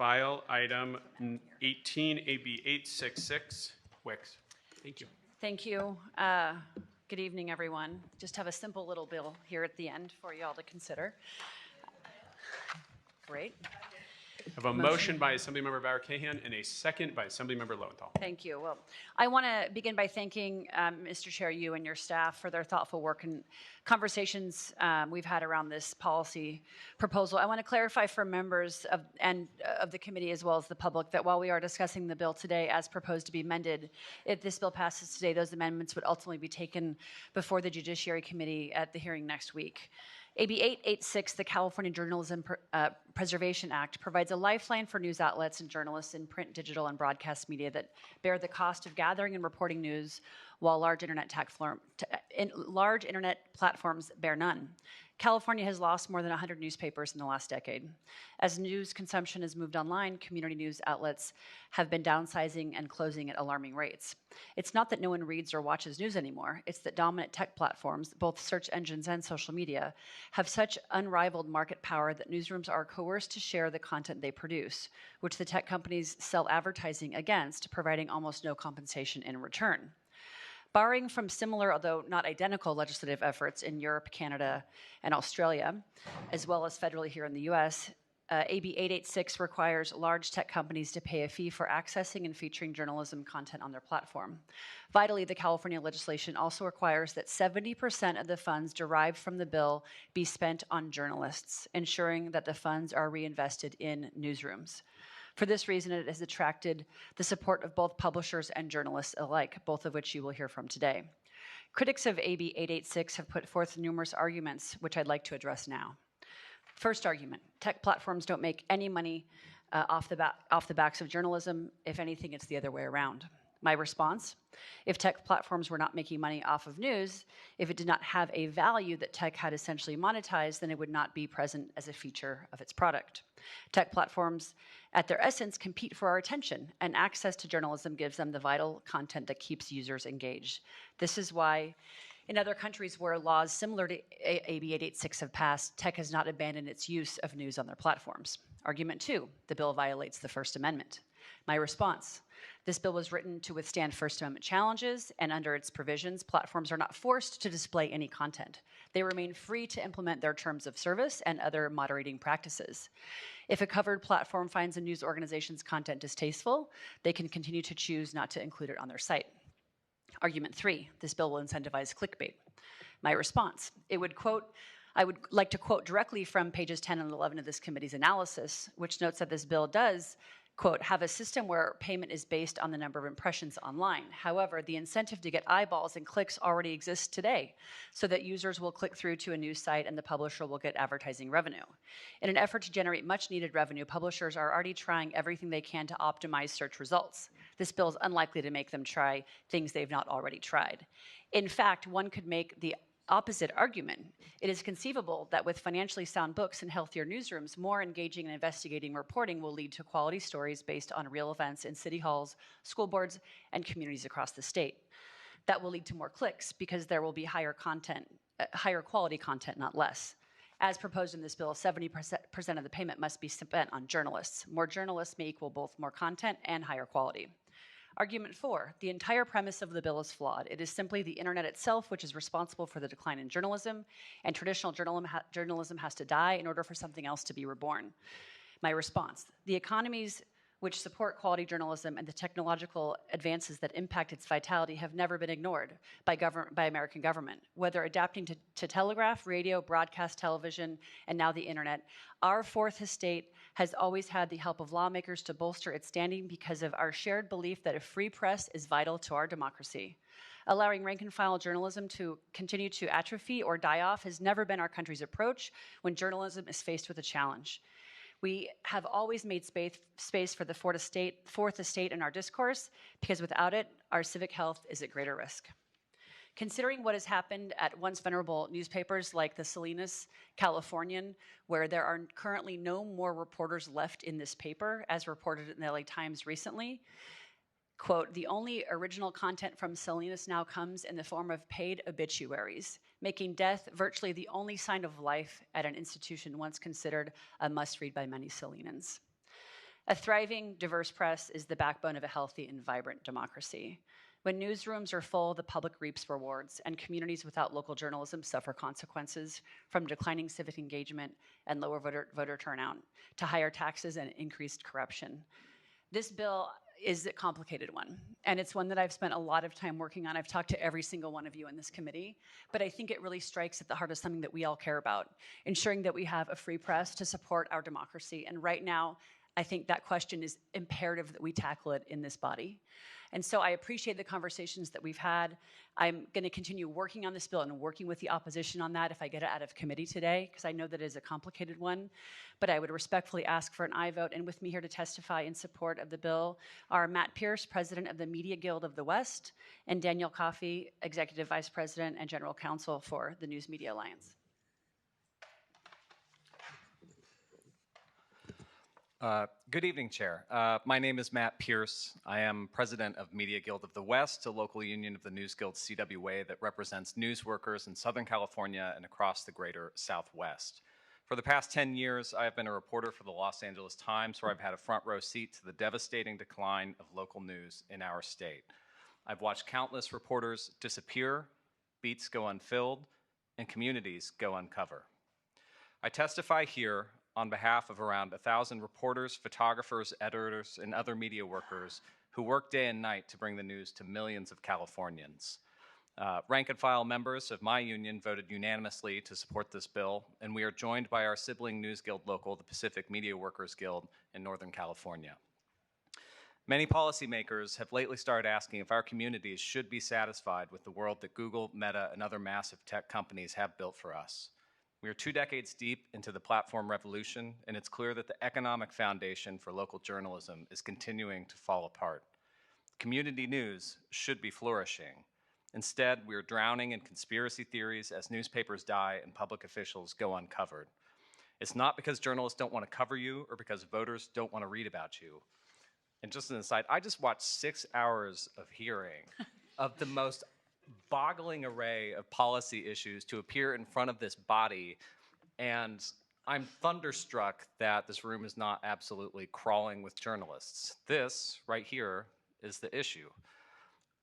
file item 18 AB 866. Wicks. Thank you. Thank you. Good evening, everyone. Just have a simple little bill here at the end for you all to consider. Great. I have a motion by Assemblymember Bauer-Cahan and a second by Assemblymember Lowenthal. Thank you. Well, I want to begin by thanking Mr. Chair, you and your staff for their thoughtful work and conversations we've had around this policy proposal. I want to clarify for members of the committee as well as the public that while we are discussing the bill today as proposed to be amended, if this bill passes today, those amendments would ultimately be taken before the Judiciary Committee at the hearing next week. AB 886, the California Journalism Preservation Act, provides a lifeline for news outlets and journalists in print, digital, and broadcast media that bear the cost of gathering and reporting news while large internet platforms bear none. California has lost more than 100 newspapers in the last decade. As news consumption has moved online, community news outlets have been downsizing and closing at alarming rates. It's not that no one reads or watches news anymore. It's that dominant tech platforms, both search engines and social media, have such unrivaled market power that newsrooms are coerced to share the content they produce, which the tech companies sell advertising against, providing almost no compensation in return. Borrowing from similar, although not identical, legislative efforts in Europe, Canada, and Australia, as well as federally here in the US, AB 886 requires large tech companies to pay a fee for accessing and featuring journalism content on their platform. Vitally, the California legislation also requires that 70% of the funds derived from the bill be spent on journalists, ensuring that the funds are reinvested in newsrooms. For this reason, it has attracted the support of both publishers and journalists alike, both of which you will hear from today. Critics of AB 886 have put forth numerous arguments, which I'd like to address now. First argument, tech platforms don't make any money off the backs of journalism. If anything, it's the other way around. My response, if tech platforms were not making money off of news, if it did not have a value that tech had essentially monetized, then it would not be present as a feature of its product. Tech platforms, at their essence, compete for our attention, and access to journalism gives them the vital content that keeps users engaged. This is why in other countries where laws similar to AB 886 have passed, tech has not abandoned its use of news on their platforms. Argument 2, the bill violates the First Amendment. My response, this bill was written to withstand First Amendment challenges, and under its provisions, platforms are not forced to display any content. They remain free to implement their terms of service and other moderating practices. If a covered platform finds a news organization's content distasteful, they can continue to choose not to include it on their site. Argument 3, this bill will incentivize clickbait. My response, I would like to quote directly from pages 10 and 11 of this committee's analysis, which notes that this bill does, quote, have a system where payment is based on the number of impressions online. However, the incentive to get eyeballs and clicks already exists today, so that users will click through to a news site and the publisher will get advertising revenue. In an effort to generate much needed revenue, publishers are already trying everything they can to optimize search results. This bill is unlikely to make them try things they've not already tried. In fact, one could make the opposite argument. It is conceivable that with financially sound books and healthier newsrooms, more engaging and investigating reporting will lead to quality stories based on real events in city halls, school boards, and communities across the state. That will lead to more clicks because there will be higher quality content, not less. As proposed in this bill, 70% of the payment must be spent on journalists. More journalists may equal both more content and higher quality. Argument 4, the entire premise of the bill is flawed. It is simply the internet itself which is responsible for the decline in journalism, and traditional journalism has to die in order for something else to be reborn. My response, the economies which support quality journalism and the technological advances that impact its vitality have never been ignored by American government. Whether adapting to telegraph, radio, broadcast television, and now the internet, our fourth estate has always had the help of lawmakers to bolster its standing because of our shared belief that a free press is vital to our democracy. Allowing rank-and-file journalism to continue to atrophy or die off has never been our country's approach when journalism is faced with a challenge. We have always made space for the fourth estate in our discourse because without it, our civic health is at greater risk. Considering what has happened at once venerable newspapers like the Salinas Californian, where there are currently no more reporters left in this paper, as reported in the LA Times recently, quote, the only original content from Salinas now comes in the form of paid obituaries, making death virtually the only sign of life at an institution once considered a must-read by many Salinans. A thriving, diverse press is the backbone of a healthy and vibrant democracy. When newsrooms are full, the public reaps rewards, and communities without local journalism suffer consequences, from declining civic engagement and lower voter turnout to higher taxes and increased corruption. This bill is a complicated one, and it's one that I've spent a lot of time working on. I've talked to every single one of you in this committee, but I think it really strikes at the heart of something that we all care about, ensuring that we have a free press to support our democracy. And right now, I think that question is imperative that we tackle it in this body. And so I appreciate the conversations that we've had. I'm going to continue working on this bill and working with the opposition on that if I get it out of committee today, because I know that it is a complicated one. But I would respectfully ask for an aye vote. And with me here to testify in support of the bill are Matt Pierce, President of the Media Guild of the West, and Danielle Coffey, Executive Vice President and General Counsel for the News Media Alliance. Good evening, Chair. My name is Matt Pierce. I am president of Media Guild of the West, a local union of the News Guild CWA that represents news workers in Southern California and across the greater Southwest. For the past 10 years, I have been a reporter for the Los Angeles Times, where I've had a front row seat to the devastating decline of local news in our state. I've watched countless reporters disappear, beats go unfilled, and communities go uncovered. I testify here on behalf of around 1,000 reporters, photographers, editors, and other media workers who work day and night to bring the news to millions of Californians. Rank and file members of my union voted unanimously to support this bill, and we are joined by our sibling news guild local, the Pacific Media Workers Guild in Northern California. Many policymakers have lately started asking if our communities should be satisfied with the world that Google, Meta, and other massive tech companies have built for us. We are 2 decades deep into the platform revolution, and it's clear that the economic foundation for local journalism is continuing to fall apart. Community news should be flourishing. Instead, we are drowning in conspiracy theories as newspapers die and public officials go uncovered. It's not because journalists don't want to cover you or because voters don't want to read about you. And just an aside, I just watched 6 hours of hearing of the most boggling array of policy issues to appear in front of this body, and I'm thunderstruck that this room is not absolutely crawling with journalists. This right here is the issue.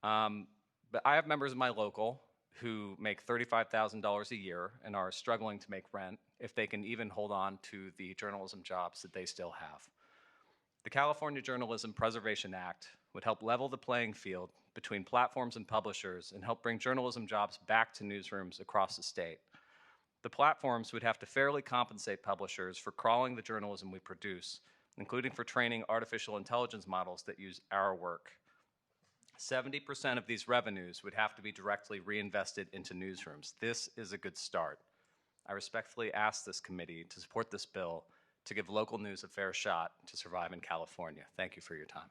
But I have members of my local who make $35,000 a year and are struggling to make rent if they can even hold on to the journalism jobs that they still have. The California Journalism Preservation Act would help level the playing field between platforms and publishers and help bring journalism jobs back to newsrooms across the state. The platforms would have to fairly compensate publishers for crawling the journalism we produce, including for training artificial intelligence models that use our work. 70% of these revenues would have to be directly reinvested into newsrooms. This is a good start. I respectfully ask this committee to support this bill to give local news a fair shot to survive in California. Thank you for your time.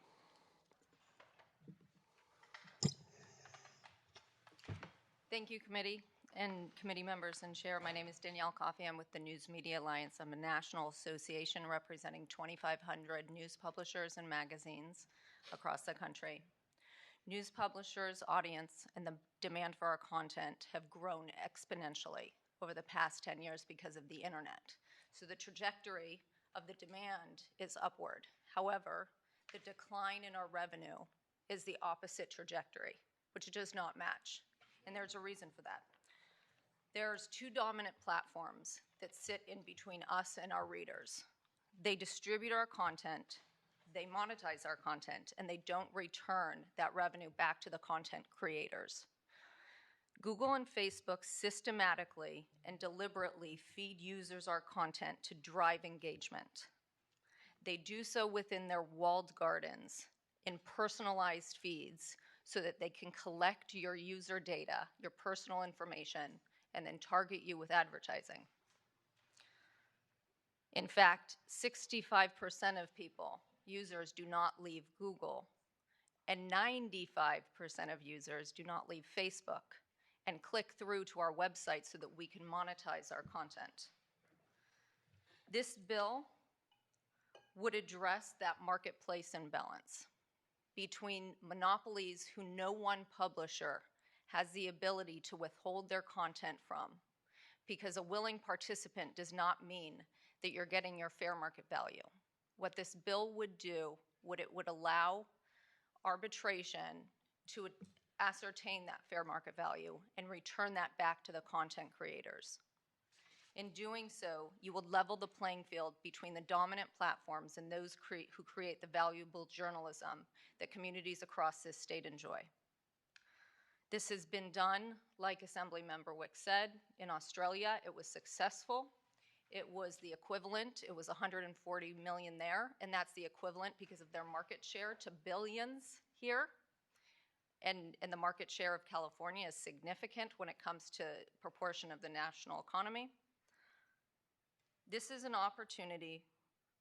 Thank you, committee and committee members and chair. My name is Danielle Coffey. I'm with the News Media Alliance. I'm a national association representing 2,500 news publishers and magazines across the country. News publishers' audience and the demand for our content have grown exponentially over the past 10 years because of the internet. So the trajectory of the demand is upward. However, the decline in our revenue is the opposite trajectory, which does not match. And there's a reason for that. There's 2 dominant platforms that sit in between us and our readers. They distribute our content, they monetize our content, and they don't return that revenue back to the content creators. Google and Facebook systematically and deliberately feed users our content to drive engagement. They do so within their walled gardens in personalized feeds so that they can collect your user data, your personal information, and then target you with advertising. In fact, 65% of people, users, do not leave Google, and 95% of users do not leave Facebook and click through to our website so that we can monetize our content. This bill would address that marketplace imbalance between monopolies who no one publisher has the ability to withhold their content from, because a willing participant does not mean that you're getting your fair market value. what this bill would do, it would allow arbitration to ascertain that fair market value and return that back to the content creators. In doing so, you will level the playing field between the dominant platforms and those who create the valuable journalism that communities across this state enjoy. This has been done, like Assemblymember Wicks said, in Australia. It was successful. It was the equivalent. It was 140 million there, and that's the equivalent because of their market share to billions here. And the market share of California is significant when it comes to proportion of the national economy. This is an opportunity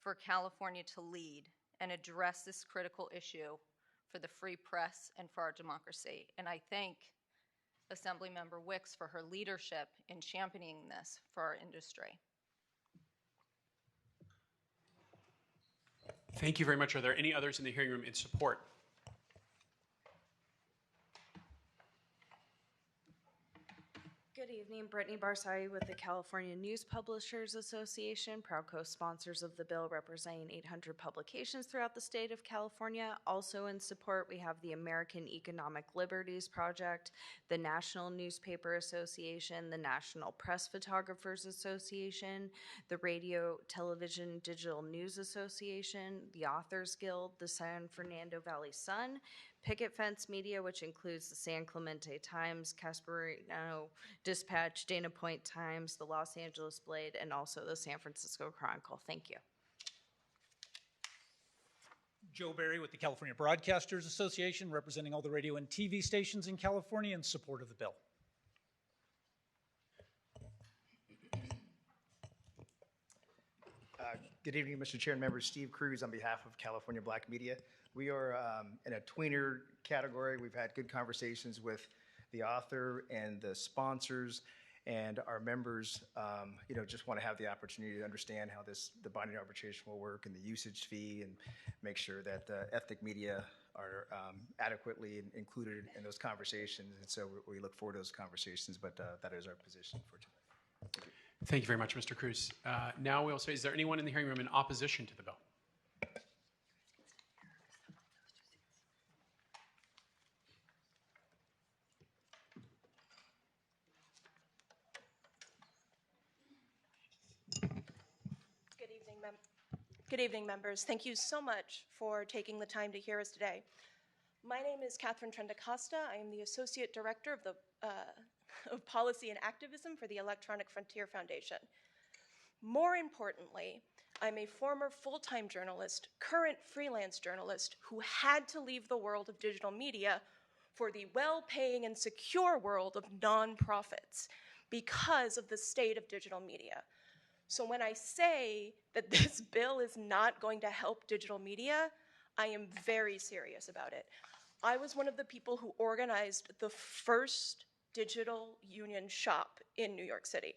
for California to lead and address this critical issue for the free press and for our democracy. And I thank Assemblymember Wicks for her leadership in championing this for our industry. Thank you very much. Are there any others in the hearing room in support? Good evening, Brittany Barsai with the California News Publishers Association, proud co-sponsors of the bill representing 800 publications throughout the state of California. Also in support, we have the American Economic Liberties Project, the National Newspaper Association, the National Press Photographers Association, the Radio, Television, Digital News Association, the Authors Guild, the San Fernando Valley Sun, Picket Fence Media, which includes the San Clemente Times, Casperino Dispatch, Dana Point Times, the Los Angeles Blade, and also the San Francisco Chronicle. Thank you. Joe Barry with the California Broadcasters Association, representing all the radio and TV stations in California in support of the bill. Good evening, Mr. Chair and members. Steve Cruz on behalf of California Black Media. We are in a tweener category. We've had good conversations with the author and the sponsors, and our members just want to have the opportunity to understand how the binding arbitration will work and the usage fee, and make sure that ethnic media are adequately included in those conversations. And so we look forward to those conversations, but that is our position for today. Thank you very much, Mr. Cruz. Now we'll say, is there anyone in the hearing room in opposition to the bill? Good evening, members. Thank you so much for taking the time to hear us today. My name is Catherine Trendacosta. I am the Associate Director of the of Policy and Activism for the Electronic Frontier Foundation. More importantly, I'm a former full-time journalist, current freelance journalist, who had to leave the world of digital media for the well-paying and secure world of nonprofits because of the state of digital media. So when I say that this bill is not going to help digital media, I am very serious about it. I was one of the people who organized the first digital union shop in New York City.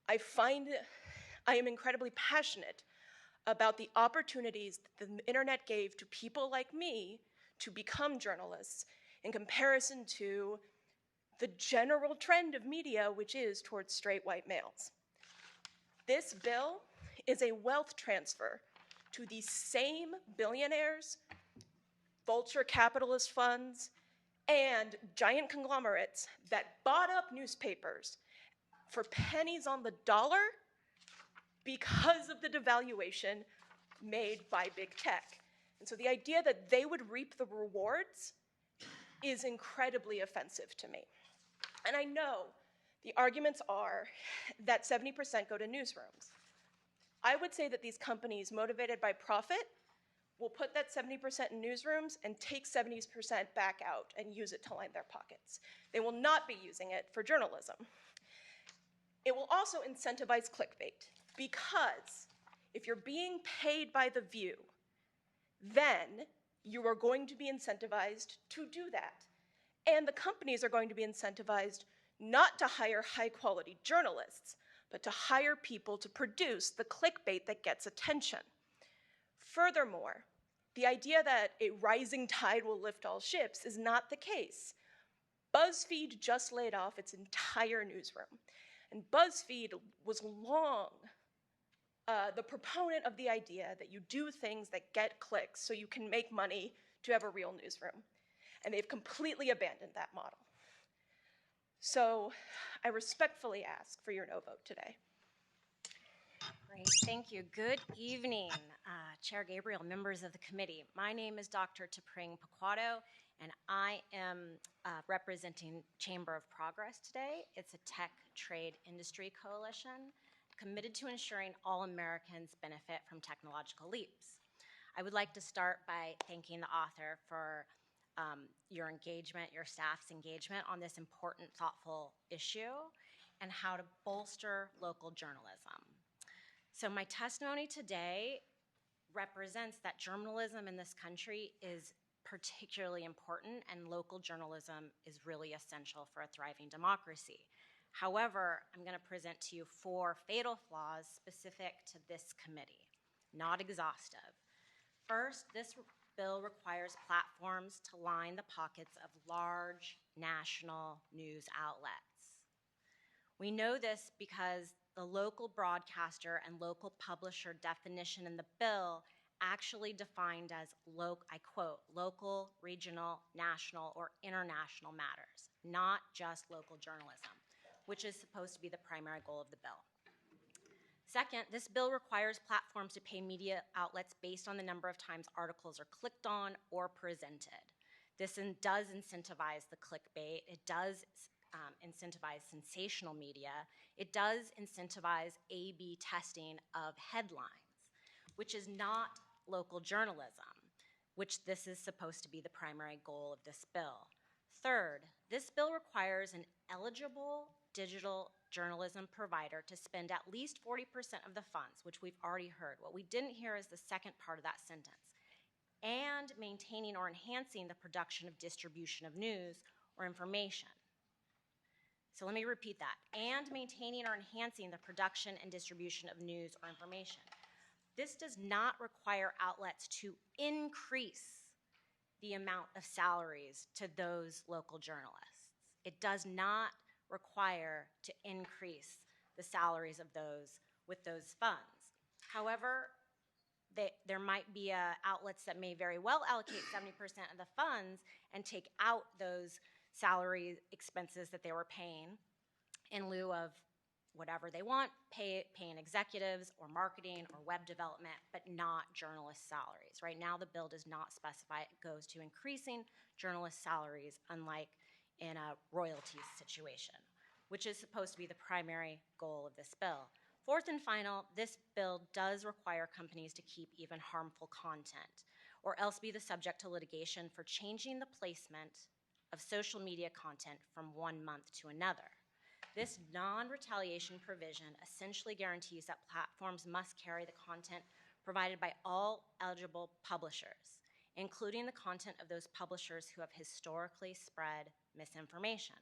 I am incredibly passionate about the opportunities that the internet gave to people like me to become journalists in comparison to the general trend of media, which is towards straight white males. This bill is a wealth transfer to the same billionaires, vulture capitalist funds, and giant conglomerates that bought up newspapers for pennies on the dollar because of the devaluation made by big tech. And so the idea that they would reap the rewards is incredibly offensive to me. And I know the arguments are that 70% go to newsrooms. I would say that these companies, motivated by profit, will put that 70% in newsrooms and take 70% back out and use it to line their pockets. They will not be using it for journalism. It will also incentivize clickbait, because if you're being paid by the view, then you are going to be incentivized to do that. And the companies are going to be incentivized not to hire high-quality journalists, but to hire people to produce the clickbait that gets attention. Furthermore, the idea that a rising tide will lift all ships is not the case. BuzzFeed just laid off its entire newsroom. And BuzzFeed was long the proponent of the idea that you do things that get clicks so you can make money to have a real newsroom. And they've completely abandoned that model. So I respectfully ask for your no vote today. Great, thank you. Good evening, Chair Gabriel, members of the committee. My name is Dr. Tapring Paquato, and I am representing Chamber of Progress today. It's a tech trade industry coalition committed to ensuring all Americans benefit from technological leaps. I would like to start by thanking the author for your engagement, your staff's engagement on this important, thoughtful issue and how to bolster local journalism. So my testimony today represents that journalism in this country is particularly important and local journalism is really essential for a thriving democracy. However, I'm going to present to you 4 fatal flaws specific to this committee, not exhaustive. First, this bill requires platforms to line the pockets of large national news outlets. We know this because the local broadcaster and local publisher definition in the bill actually defined as, I quote, local, regional, national, or international matters, not just local journalism, which is supposed to be the primary goal of the bill. Second, this bill requires platforms to pay media outlets based on the number of times articles are clicked on or presented. This does incentivize the clickbait. It does incentivize sensational media. It does incentivize A/B testing of headlines, which is not local journalism, which this is supposed to be the primary goal of this bill. Third, this bill requires an eligible digital journalism provider to spend at least 40% of the funds, which we've already heard. What we didn't hear is the second part of that sentence, and maintaining or enhancing the production of distribution of news or information. So let me repeat that, and maintaining or enhancing the production and distribution of news or information. This does not require outlets to increase the amount of salaries to those local journalists. It does not require to increase the salaries of those with those funds. However, there might be outlets that may very well allocate 70% of the funds and take out those salary expenses that they were paying in lieu of whatever they want, paying executives or marketing or web development, but not journalist salaries. Right now, the bill does not specify it goes to increasing journalist salaries, unlike in a royalties situation, which is supposed to be the primary goal of this bill. Fourth and final, this bill does require companies to keep even harmful content, or else be the subject to litigation for changing the placement of social media content from one month to another. This non-retaliation provision essentially guarantees that platforms must carry the content provided by all eligible publishers, including the content of those publishers who have historically spread misinformation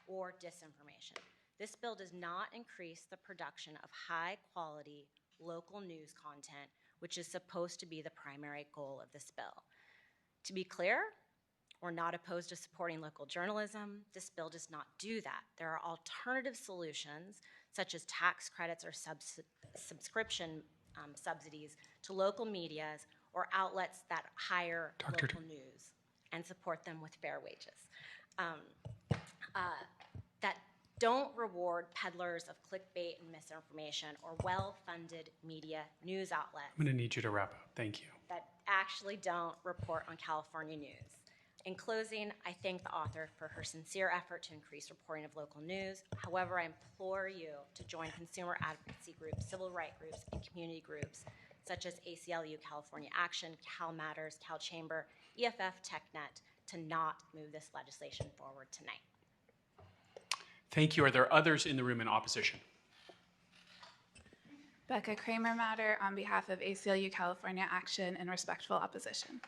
or disinformation. This bill does not increase the production of high-quality local news content, which is supposed to be the primary goal of this bill. To be clear, we're not opposed to supporting local journalism. This bill does not do that. There are alternative solutions, such as tax credits or subscription subsidies to local medias or outlets that hire local news and support them with fair wages. That don't reward peddlers of clickbait and misinformation or well-funded media news outlets. I'm going to need you to wrap up. Thank you. That actually don't report on California news. In closing, I thank the author for her sincere effort to increase reporting of local news. However, I implore you to join consumer advocacy groups, civil rights groups, and community groups such as ACLU, California Action, Cal Matters, Cal Chamber, EFF, TechNet, to not move this legislation forward tonight. Thank you. Are there others in the room in opposition? Becca Kramer Matter on behalf of ACLU California Action in respectful opposition.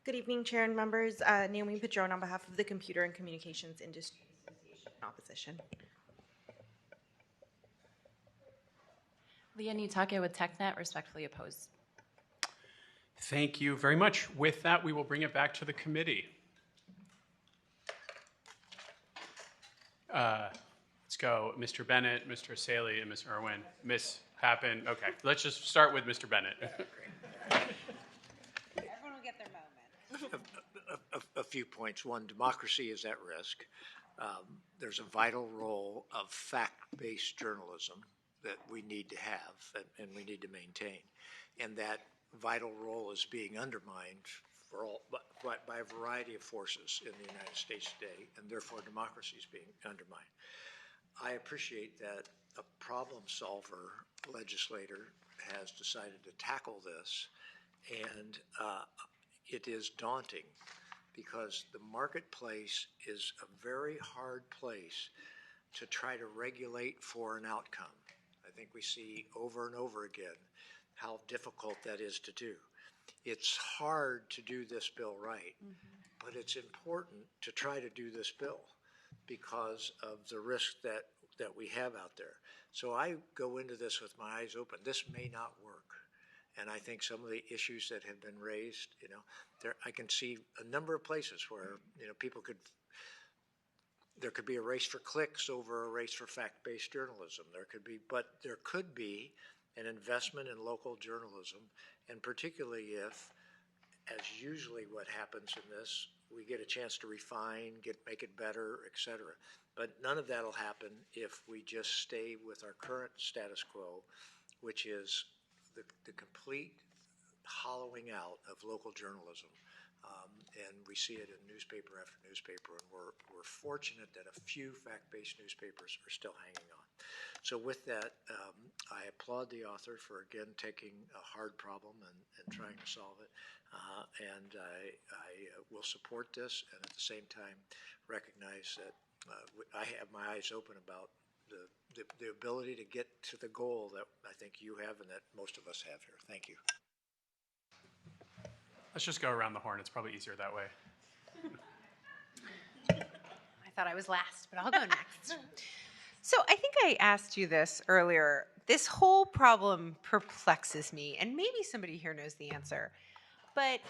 Good evening, Chair and members. Naomi Padron on behalf of the Computer and Communications Industry Association in opposition. Leah Nutake with TechNet, respectfully opposed. Thank you very much. With that, we will bring it back to the committee. Let's go Mr. Bennett, Mr. Saley, and Ms. Irwin. Miss Pappen. Okay, let's just start with Mr. Bennett. Everyone will get their moment. A few points. One, democracy is at risk. There's a vital role of fact-based journalism that we need to have and we need to maintain. And that vital role is being undermined by a variety of forces in the United States today, and therefore democracy is being undermined. I appreciate that a problem solver legislator has decided to tackle this, and it is daunting because the marketplace is a very hard place to try to regulate for an outcome. I think we see over and over again how difficult that is to do. It's hard to do this bill right, but it's important to try to do this bill because of the risk that we have out there. So I go into this with my eyes open. This may not work. And I think some of the issues that have been raised, I can see a number of places where, there could be a race for clicks over a race for fact-based journalism. There could be an investment in local journalism, and particularly if, as usually what happens in this, we get a chance to refine, make it better, et cetera. But none of that will happen if we just stay with our current status quo, which is the complete hollowing out of local journalism. And we see it in newspaper after newspaper, and we're fortunate that a few fact-based newspapers are still hanging on. So with that, I applaud the author for, again, taking a hard problem and trying to solve it. And I will support this, and at the same time recognize that I have my eyes open about the ability to get to the goal that I think you have and that most of us have here. Thank you. Let's just go around the horn. It's probably easier that way. I thought I was last, but I'll go next. So I think I asked you this earlier. This whole problem perplexes me, and maybe somebody here knows the answer. But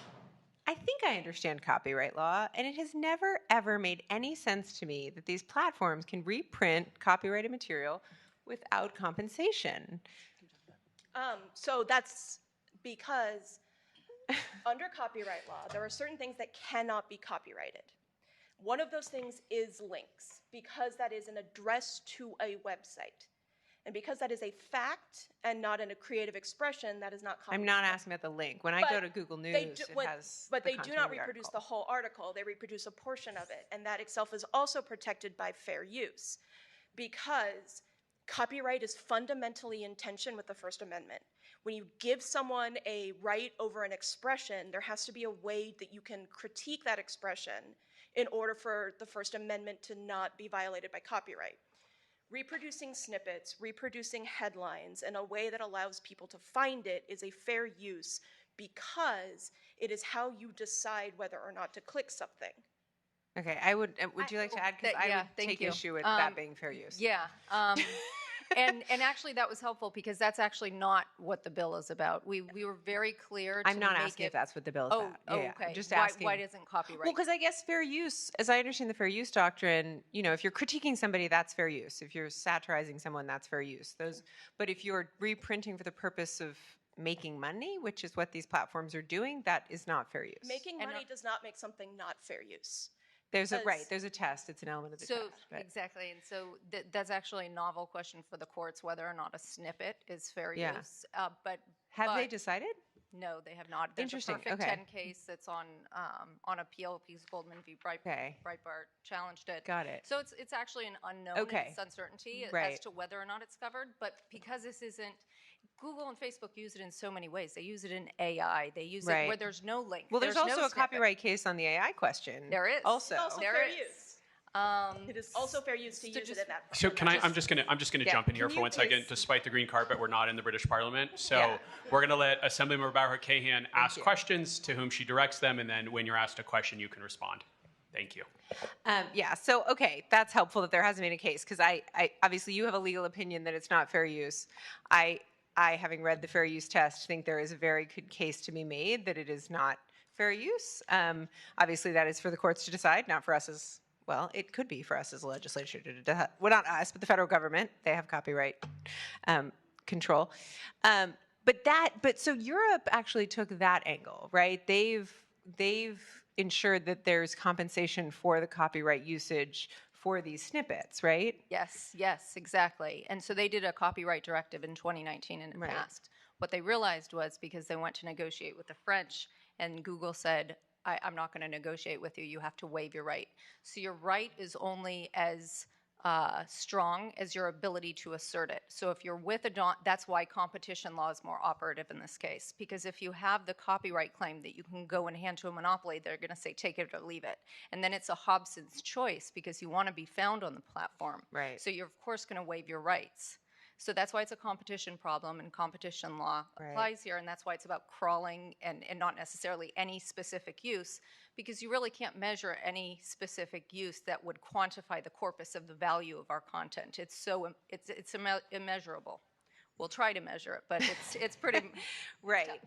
I think I understand copyright law, and it has never, ever made any sense to me that these platforms can reprint copyrighted material without compensation. So that's because under copyright law, there are certain things that cannot be copyrighted. One of those things is links, because that is an address to a website. And because that is a fact and not in a creative expression, that is not copyrighted. I'm not asking about the link. When I go to Google News, But the they do content not of the reproduce article. the whole article. They reproduce a portion of it. And that itself is also protected by fair use, because copyright is fundamentally in tension with the First Amendment. When you give someone a right over an expression, there has to be a way that you can critique that expression in order for the First Amendment to not be violated by copyright. Reproducing snippets, reproducing headlines in a way that allows people to find it is a fair use, because it is how you decide whether or not to click something. Okay, would you like to add? Because I would take issue with that being fair use. Yeah. And actually that was helpful, because that's actually not what the bill is about. We were very clear to I'm not make asking it, if that's what the bill is about. Yeah, okay. I'm just why, asking. Why doesn't copyright? Well, because I guess fair use, as I understand the fair use doctrine, if you're critiquing somebody, that's fair use. If you're satirizing someone, that's fair use. But if you're reprinting for the purpose of making money, which is what these platforms are doing, that is not fair use. Making money does not make something not fair use. There's a test. It's an element of the test. Exactly, and so that's actually a novel question for the courts, whether or not a snippet is fair use. But have they decided? No, they have not. There's Interesting. a Perfect 10 case that's on appeal, because Goldman v. Breitbart challenged it. Got it. So it's actually an unknown. It's uncertainty as to whether or not it's covered. But because this isn't, Google and Facebook use it in so many ways. They use it in AI. They use it where there's no link. Well, there's also no a copyright case on the AI question. There is. Also. It's also fair use. It is also fair use to use it in that. So can I'm just gonna jump in here for 1 second. Despite the green carpet, we're not in the British Parliament, so we're gonna let Assemblymember Barbara Cahan ask questions to whom she directs them, and then when you're asked a question, you can respond. Thank you. So that's helpful that there hasn't been a case, because I obviously you have a legal opinion that it's not fair use. I, having read the fair use test, think there is a very good case to be made that it is not fair use. Obviously, that is for the courts to decide, not for us as well, it could be for us as a legislature to well, not us, but the federal government. They have copyright control. But so Europe actually took that angle, right? They've ensured that there's compensation for the copyright usage for these snippets, right? Yes, exactly. And so they did a copyright directive in 2019 and it passed. What they realized was because they went to negotiate with the French and Google said, I'm not going to negotiate with you. You have to waive your right. So your right is only as strong as your ability to assert it. So if you're with that's why competition law is more operative in this case. Because if you have the copyright claim that you can go and hand to a monopoly, they're going to say take it or leave it. And then it's a Hobson's choice because you want to be found on the platform. Right. So you're of course going to waive your rights. So that's why it's a competition problem, and competition law applies here, and that's why it's about crawling and not necessarily any specific use, because you really can't measure any specific use that would quantify the corpus of the value of our content. It's immeasurable. We'll try to measure it, but it's pretty right.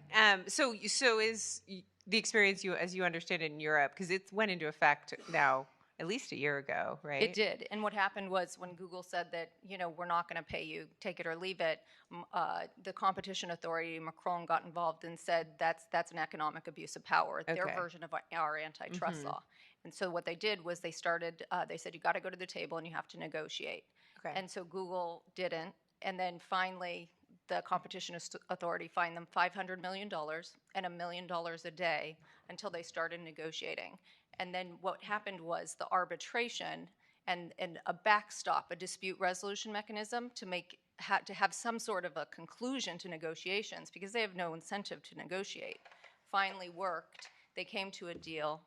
So is the experience as you understand it in Europe, because it went into effect now at least a year ago, right? It did. And what happened was when Google said that, we're not going to pay you, take it or leave it, the competition authority, Macron, got involved and said that's an economic abuse of power, their version of our antitrust law. And so what they did was they said, you got to go to the table and you have to negotiate. And so Google didn't. And then finally, the competition authority fined them $500 million and $1 million a day until they started negotiating. And then what happened was the arbitration and a backstop, a dispute resolution mechanism to have some sort of a conclusion to negotiations, because they have no incentive to negotiate, finally worked. They came to a deal,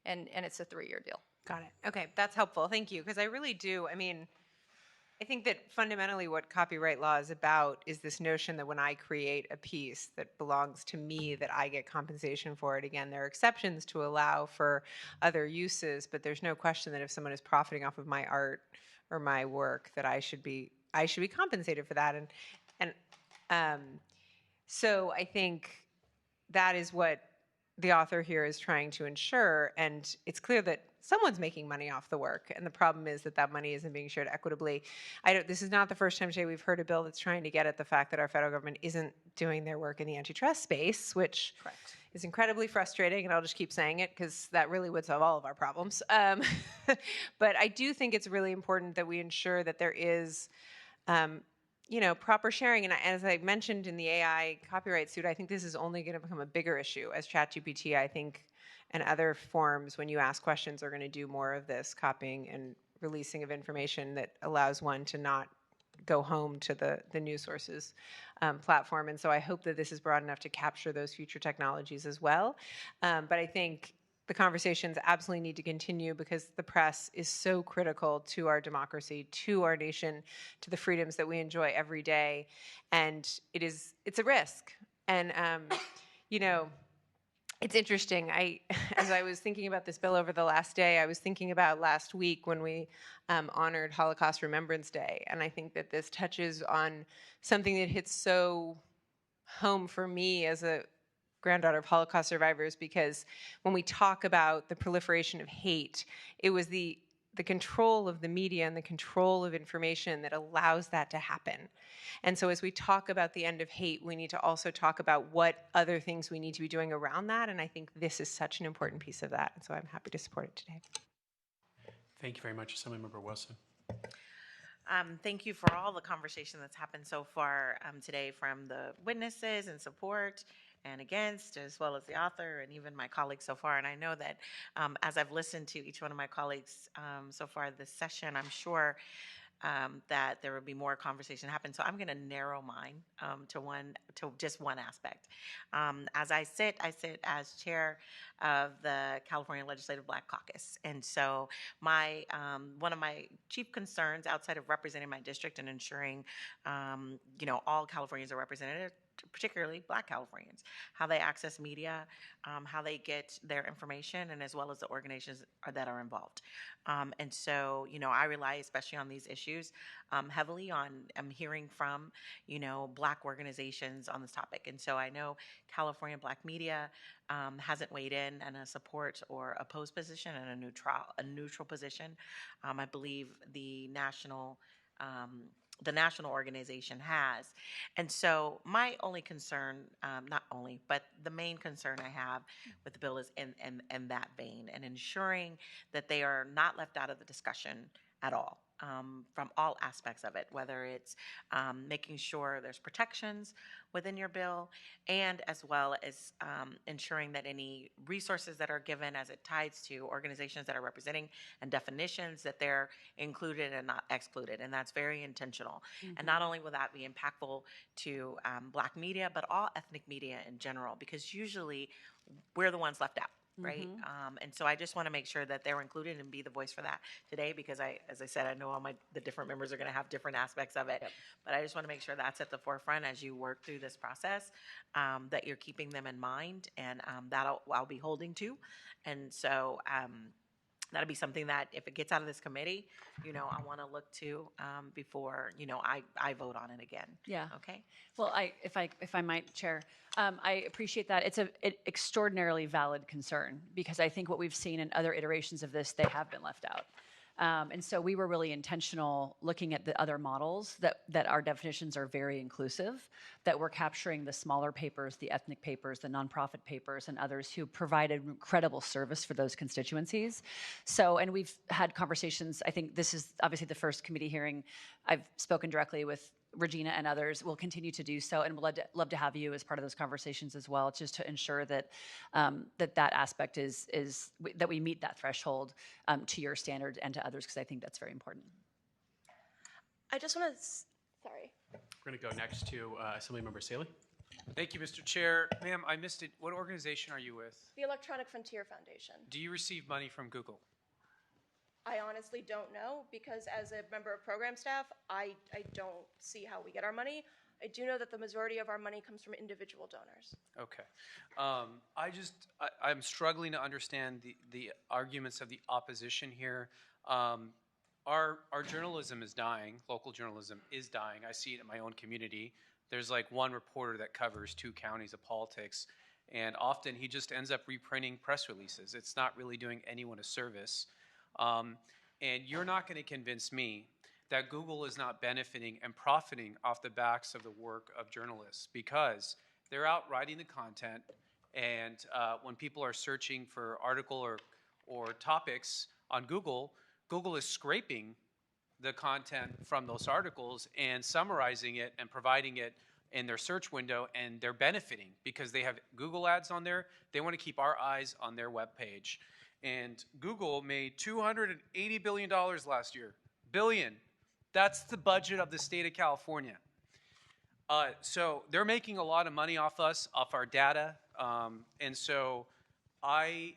and it's a 3-year deal. Got it. Okay, that's helpful. Thank you, because I really do. I think that fundamentally what copyright law is about is this notion that when I create a piece that belongs to me, that I get compensation for it. Again, there are exceptions to allow for other uses, but there's no question that if someone is profiting off of my art or my work, that I should be compensated for that. So I think that is what the author here is trying to ensure, and it's clear that someone's making money off the work, and the problem is that money isn't being shared equitably. This is not the first time today we've heard a bill that's trying to get at the fact that our federal government isn't doing their work in the antitrust space, which is incredibly frustrating, and I'll just keep saying it because that really would solve all of our problems. But I do think it's really important that we ensure that there is proper sharing. And as I mentioned in the AI copyright suit, I think this is only going to become a bigger issue as ChatGPT, I think, and other forms, when you ask questions, are going to do more of this copying and releasing of information that allows one to not go home to the news sources platform. And so I hope that this is broad enough to capture those future technologies as well. But I think the conversations absolutely need to continue because the press is so critical to our democracy, to our nation, to the freedoms that we enjoy every day. And it's a risk. And, it's interesting. As I was thinking about this bill over the last day, I was thinking about last week when we honored Holocaust Remembrance Day. And I think that this touches on something that hits so home for me as a granddaughter of Holocaust survivors, because when we talk about the proliferation of hate, it was the control of the media and the control of information that allows that to happen. And so as we talk about the end of hate, we need to also talk about what other things we need to be doing around that. And I think this is such an important piece of that. And so I'm happy to support it today. Thank you very much, Assemblymember Wilson. Thank you for all the conversation that's happened so far today from the witnesses and support and against, as well as the author and even my colleagues so far. And I know that as I've listened to each one of my colleagues so far this session, I'm sure that there will be more conversation happen. So I'm going to narrow mine to just one aspect. As I sit as chair of the California Legislative Black Caucus. And so one of my chief concerns outside of representing my district and ensuring, all Californians are represented particularly Black Californians, how they access media, how they get their information, and as well as the organizations that are involved. And so, I rely especially on these issues heavily on hearing from, Black organizations on this topic. And so I know California Black media hasn't weighed in a support or opposed position and a neutral position. I believe the national organization has. And so my only concern, not only, but the main concern I have with the bill is in that vein, and ensuring that they are not left out of the discussion at all. From all aspects of it, whether it's making sure there's protections within your bill, and as well as ensuring that any resources that are given as it ties to organizations that are representing and definitions, that they're included and not excluded. And that's very intentional. Mm-hmm. And not only will that be impactful to Black media, but all ethnic media in general, because usually we're the ones left out. Right. Mm-hmm. And so I just want to make sure that they're included and be the voice for that today, because as I said, I know the different members are going to have different aspects of it, yep. But I just want to make sure that's at the forefront as you work through this process, that you're keeping them in mind, and that I'll be holding to. And so, that'll be something that if it gets out of this committee, I want to look to before, I vote on it again. Yeah. Okay. Well, if I might, Chair, I appreciate that. It's an extraordinarily valid concern, because I think what we've seen in other iterations of this, they have been left out. And so we were really intentional looking at the other models that our definitions are very inclusive, that we're capturing the smaller papers, the ethnic papers, the nonprofit papers, and others who provided incredible service for those constituencies. So, and we've had conversations. I think this is obviously the first committee hearing. I've spoken directly with Regina and others. Will continue to do so, and we'd love to have you as part of those conversations as well, just to ensure that that aspect is that we meet that threshold to your standard and to others, because I think that's very important. I just want to, sorry. We're going to go next to Assemblymember Saley. Thank you, Mr. Chair. Ma'am, I missed it. What organization are you with? The Electronic Frontier Foundation. Do you receive money from Google? I honestly don't know, because as a member of program staff, I don't see how we get our money. I do know that the majority of our money comes from individual donors. Okay. I'm struggling to understand the arguments of the opposition here. Our journalism is dying. Local journalism is dying. I see it in my own community. There's like one reporter that covers 2 counties of politics, and often he just ends up reprinting press releases. It's not really doing anyone a service. And you're not going to convince me that Google is not benefiting and profiting off the backs of the work of journalists, because they're out writing the content, and when people are searching for article or topics on Google, Google is scraping the content from those articles and summarizing it and providing it in their search window, and they're benefiting because they have Google ads on there. They want to keep our eyes on their webpage. And Google made $280 billion last year. Billion. That's the budget of the state of California. So they're making a lot of money off us, off our data. And so I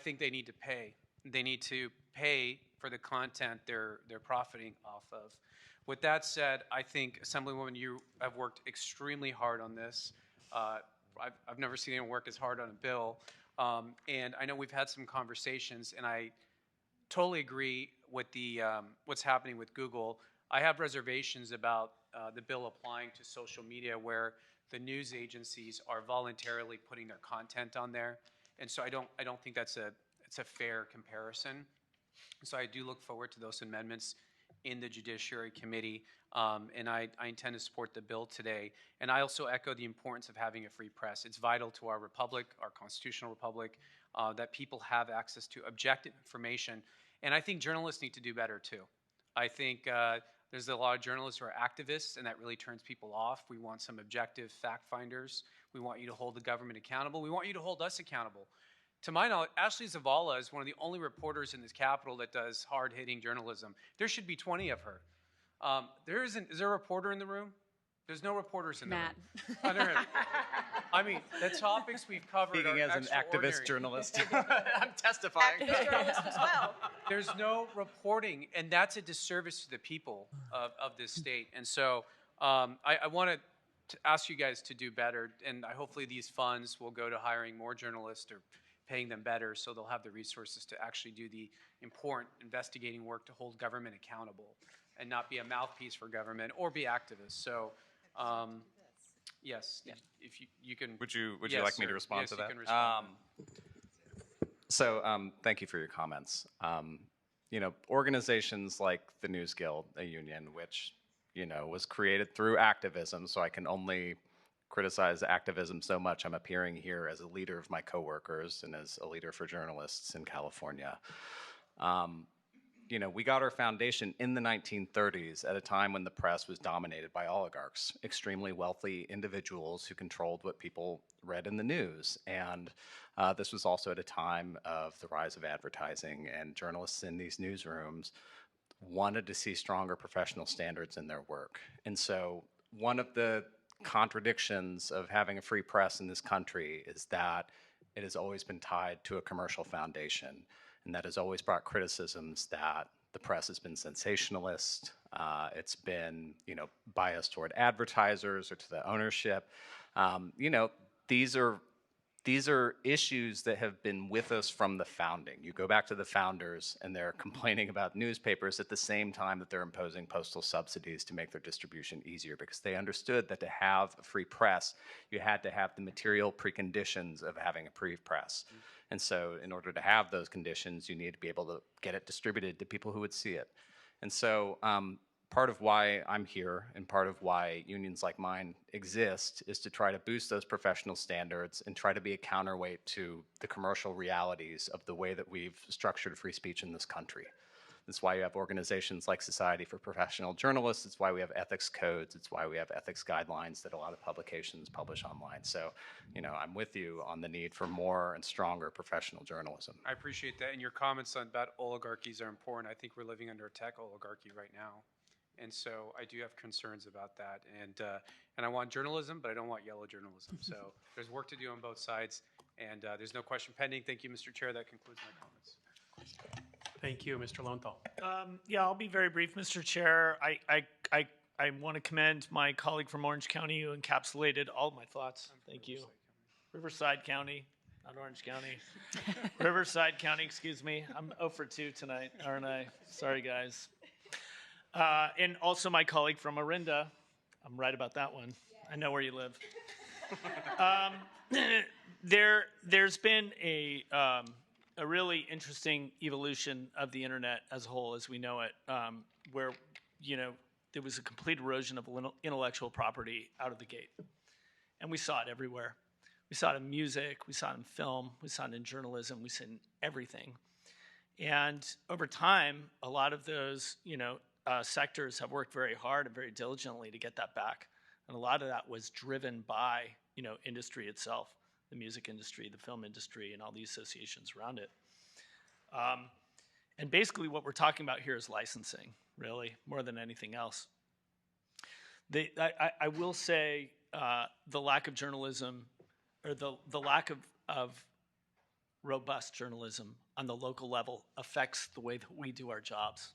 think they need to pay. They need to pay for the content they're profiting off of. With that said, I think, Assemblywoman, you have worked extremely hard on this. I've never seen anyone work as hard on a bill. And I know we've had some conversations, and I totally agree with the what's happening with Google. I have reservations about the bill applying to social media, where the news agencies are voluntarily putting their content on there, and so I don't think it's a fair comparison. So I do look forward to those amendments in the Judiciary Committee, and I intend to support the bill today. And I also echo the importance of having a free press. It's vital to our republic, our constitutional republic, that people have access to objective information. And I think journalists need to do better too. I think there's a lot of journalists who are activists, and that really turns people off. We want some objective fact finders. We want you to hold the government accountable. We want you to hold us accountable. To my knowledge, Ashley Zavala is one of the only reporters in this Capitol that does hard-hitting journalism. There should be 20 of her. Is there a reporter in the room? There's no reporters in the room. I mean, the topics we've covered Speaking are as an activist journalist, I'm testifying. Activist journalist as well. There's no reporting, and that's a disservice to the people of this state. And so I want to to ask you guys to do better, and hopefully these funds will go to hiring more journalists or paying them better so they'll have the resources to actually do the important investigating work to hold government accountable and not be a mouthpiece for government or be activists. So, yes, if you can. Would you Yes, like me to sir. respond Yes, to you that? can respond. Thank you for your comments. Organizations like the News Guild, a union, which, was created through activism, so I can only criticize activism so much. I'm appearing here as a leader of my coworkers and as a leader for journalists in California. We got our foundation in the 1930s at a time when the press was dominated by oligarchs, extremely wealthy individuals who controlled what people read in the news. And this was also at a time of the rise of advertising, and journalists in these newsrooms wanted to see stronger professional standards in their work. And so one of the contradictions of having a free press in this country is that it has always been tied to a commercial foundation, and that has always brought criticisms that the press has been sensationalist, it's been, biased toward advertisers or to the ownership. These are issues that have been with us from the founding. You go back to the founders, and they're complaining about newspapers at the same time that they're imposing postal subsidies to make their distribution easier, because they understood that to have a free press, you had to have the material preconditions of having a free press. And so in order to have those conditions, you need to be able to get it distributed to people who would see it. And so part of why I'm here and part of why unions like mine exist is to try to boost those professional standards and try to be a counterweight to the commercial realities of the way that we've structured free speech in this country. That's why you have organizations like Society for Professional Journalists. It's why we have ethics codes. It's why we have ethics guidelines that a lot of publications publish online. So, I'm with you on the need for more and stronger professional journalism. I appreciate that, and your comments about oligarchies are important. I think we're living under a tech oligarchy right now. And so I do have concerns about that. And I want journalism, but I don't want yellow journalism. So there's work to do on both sides, and there's no question pending. Thank you, Mr. Chair. That concludes my comments. Thank you, Mr. Lowenthal. Yeah, I'll be very brief, Mr. Chair. I want to commend my colleague from Orange County who encapsulated all of my thoughts. Thank you. Riverside County, not Orange County. Riverside County, excuse me. I'm 0 for 2 tonight, aren't I? Sorry, guys. And also my colleague from Orinda. I'm right about that one. I know where you live. There's been a really interesting evolution of the internet as a whole, as we know it, where, there was a complete erosion of intellectual property out of the gate. And we saw it everywhere. We saw it in music, we saw it in film, we saw it in journalism, we saw it in everything. And over time, a lot of those, sectors have worked very hard and very diligently to get that back. And a lot of that was driven by, industry itself, the music industry, the film industry, and all the associations around it. And basically what we're talking about here is licensing, really, more than anything else. I will say the lack of journalism, or the lack of robust journalism on the local level affects the way that we do our jobs.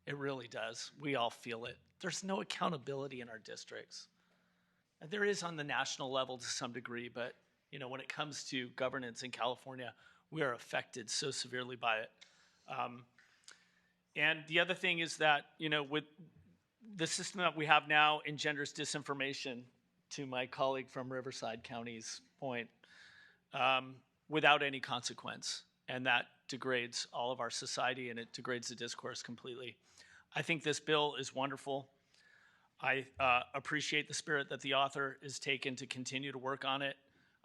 It really does. We all feel it. There's no accountability in our districts. There is on the national level to some degree, but when it comes to governance in California, we are affected so severely by it. And the other thing is that, with the system that we have now engenders disinformation, to my colleague from Riverside County's point, without any consequence. And that degrades all of our society, and it degrades the discourse completely. I think this bill is wonderful. I appreciate the spirit that the author is taken to continue to work on it.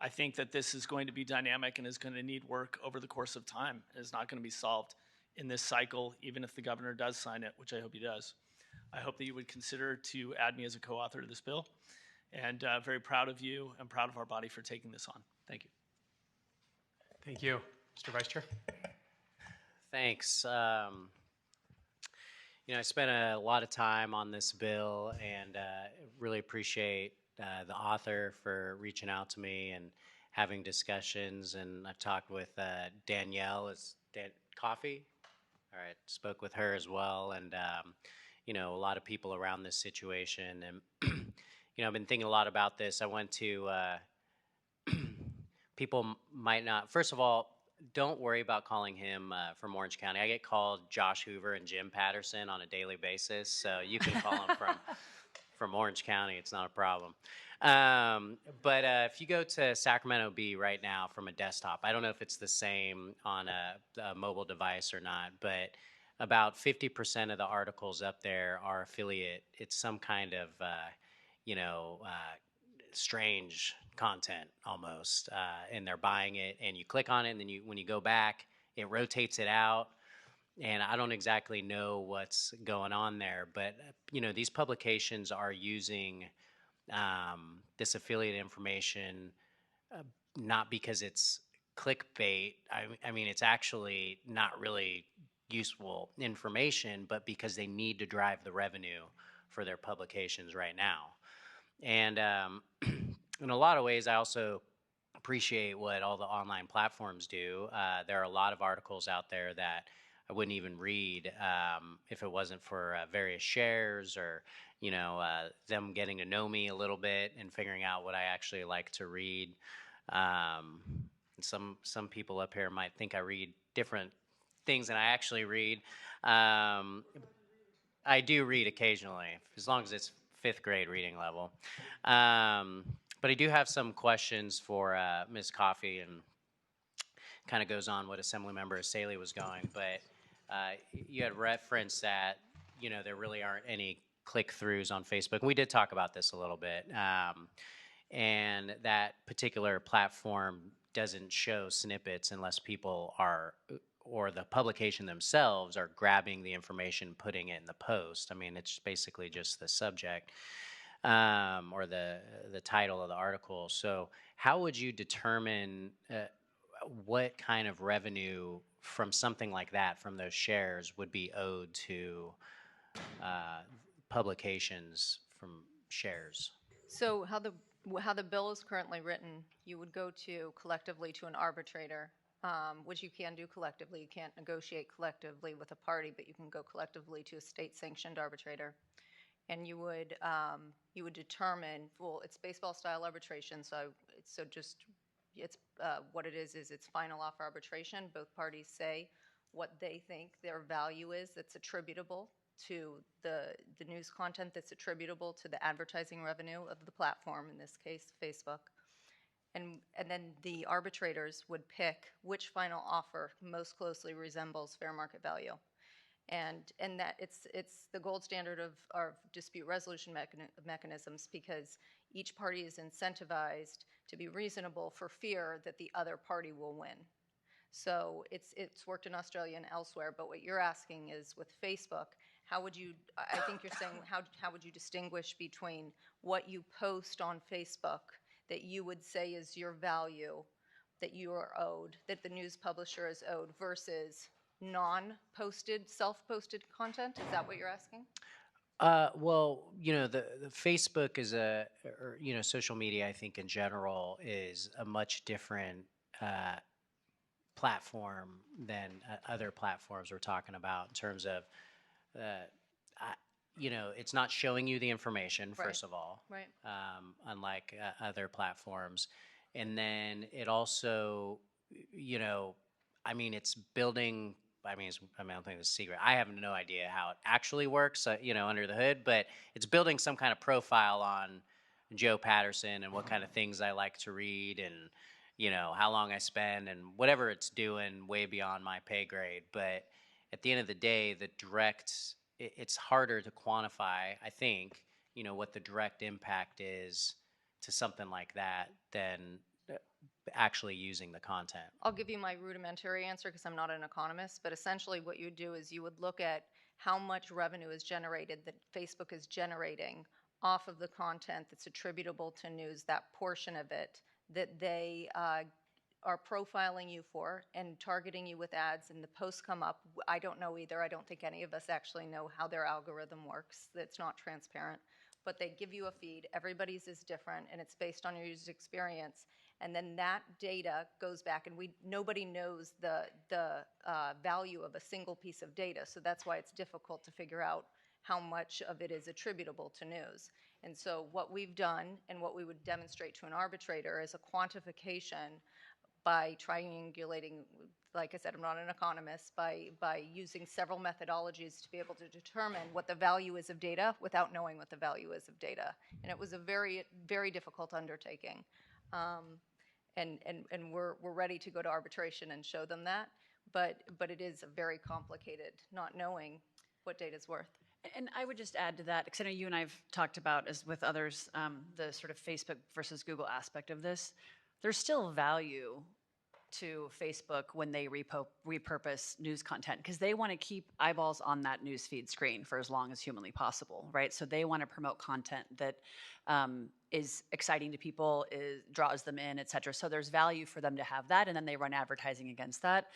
I think that this is going to be dynamic and is going to need work over the course of time. It's not going to be solved in this cycle, even if the governor does sign it, which I hope he does. I hope that you would consider to add me as a co-author to this bill. And very proud of you and proud of our body for taking this on. Thank you. Thank you. Mr. Vice Chair. Thanks. I spent a lot of time on this bill, and really appreciate the author for reaching out to me and having discussions. And I've talked with Danielle, Coffee? All right, spoke with her as well, and a lot of people around this situation. And I've been thinking a lot about this. I went to, people might not, first of all, don't worry about calling him from Orange County. I get called Josh Hoover and Jim Patterson on a daily basis, so you can call him from Orange County. It's not a problem. But if you go to Sacramento Bee right now from a desktop, I don't know if it's the same on a mobile device or not, but about 50% of the articles up there are affiliate. It's some kind of, strange content almost, and they're buying it, and you click on it, and then when you go back, it rotates it out, and I don't exactly know what's going on there, but these publications are using this affiliate information, not because it's clickbait. I mean, it's actually not really useful information, but because they need to drive the revenue for their publications right now. And in a lot of ways, I also appreciate what all the online platforms do. There are a lot of articles out there that I wouldn't even read if it wasn't for various shares or them getting to know me a little bit and figuring out what I actually like to read. Some people up here might think I read different things than I actually read. I do read occasionally, as long as it's fifth grade reading level. But I do have some questions for Ms. Coffey, and kind of goes on what Assemblymember Saley was going. But you had referenced that there really aren't any click-throughs on Facebook. And we did talk about this a little bit. And that particular platform doesn't show snippets unless people are, or the publication themselves are grabbing the information, putting it in the post. I mean, it's basically just the subject or the title of the article. So how would you determine what kind of revenue from something like that, from those shares, would be owed to publications from shares? So how the bill is currently written, you would go collectively to an arbitrator, which you can do collectively. You can't negotiate collectively with a party, but you can go collectively to a state-sanctioned arbitrator, and you would determine. Well, it's baseball-style arbitration, what it is it's final offer arbitration. Both parties say what they think their value is that's attributable to the news content, that's attributable to the advertising revenue of the platform, in this case Facebook. And then the arbitrators would pick which final offer most closely resembles fair market value. And that it's the gold standard of dispute resolution mechanisms, because each party is incentivized to be reasonable for fear that the other party will win. So it's worked in Australia and elsewhere, but what you're asking is with Facebook, how would you, I think you're saying, how would you distinguish between what you post on Facebook that you would say is your value that you are owed, that the news publisher is owed, versus non-posted, self-posted content? Is that what you're asking? Well, the Facebook is social media, I think in general, is a much different platform than other platforms we're talking about in terms of, it's not showing you the information, first of all, right. Unlike other platforms. And then it also, it's building, I don't think it's a secret. I have no idea how it actually works, under the hood, but it's building some kind of profile on Joe Patterson and what kind of things I like to read and, how long I spend and whatever it's doing way beyond my pay grade. But at the end of the day, it's harder to quantify, I think, what the direct impact is to something like that than actually using the content. I'll give you my rudimentary answer because I'm not an economist, but essentially what you would do is you would look at how much revenue is generated that Facebook is generating off of the content that's attributable to news, that portion of it that they are profiling you for and targeting you with ads, and the posts come up. I don't know either. I don't think any of us actually know how their algorithm works. It's not transparent. But they give you a feed. Everybody's is different, and it's based on your user experience. And then that data goes back, and nobody knows the value of a single piece of data. So that's why it's difficult to figure out how much of it is attributable to news. And so what we've done and what we would demonstrate to an arbitrator is a quantification by triangulating, like I said, I'm not an economist, by using several methodologies to be able to determine what the value is of data without knowing what the value is of data. And it was a very, very difficult undertaking. And we're ready to go to arbitration and show them that. But it is a very complicated, not knowing what data is worth. And I would just add to that, because I know you and I have talked about, as with others, the sort of Facebook versus Google aspect of this. There's still value to Facebook when they repurpose news content, because they want to keep eyeballs on that news feed screen for as long as humanly possible, right? So they want to promote content that is exciting to people, draws them in, et cetera. So there's value for them to have that, and then they run advertising against that.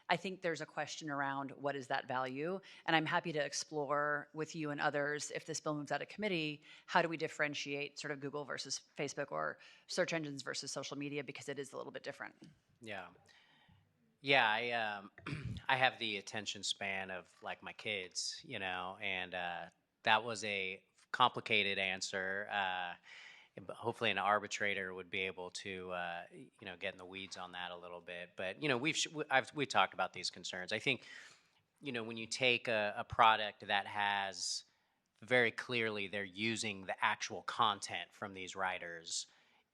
I think there's a question around what is that value, and I'm happy to explore with you and others, if this bill moves out of committee, how do we differentiate sort of Google versus Facebook, or search engines versus social media, because it is a little bit different. Yeah, I have the attention span of like my kids, and that was a complicated answer. Hopefully an arbitrator would be able to, get in the weeds on that a little bit. But, we've talked about these concerns. I think, when you take a product that has very clearly they're using the actual content from these writers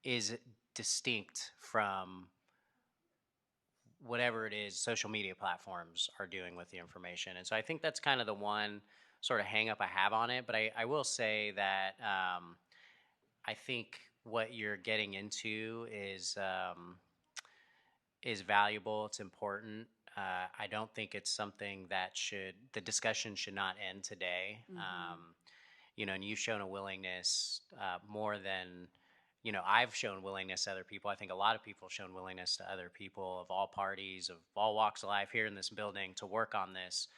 is distinct from whatever it is social media platforms are doing with the information. And so I think that's kind of the one sort of hang up I have on it. But I will say that I think what you're getting into is valuable. It's important. I don't think it's something that the discussion should not end today. Mm-hmm. And you've shown a willingness more than, I've shown willingness to other people. I think a lot of people have shown willingness to other people of all parties, of all walks of life here in this building to work on this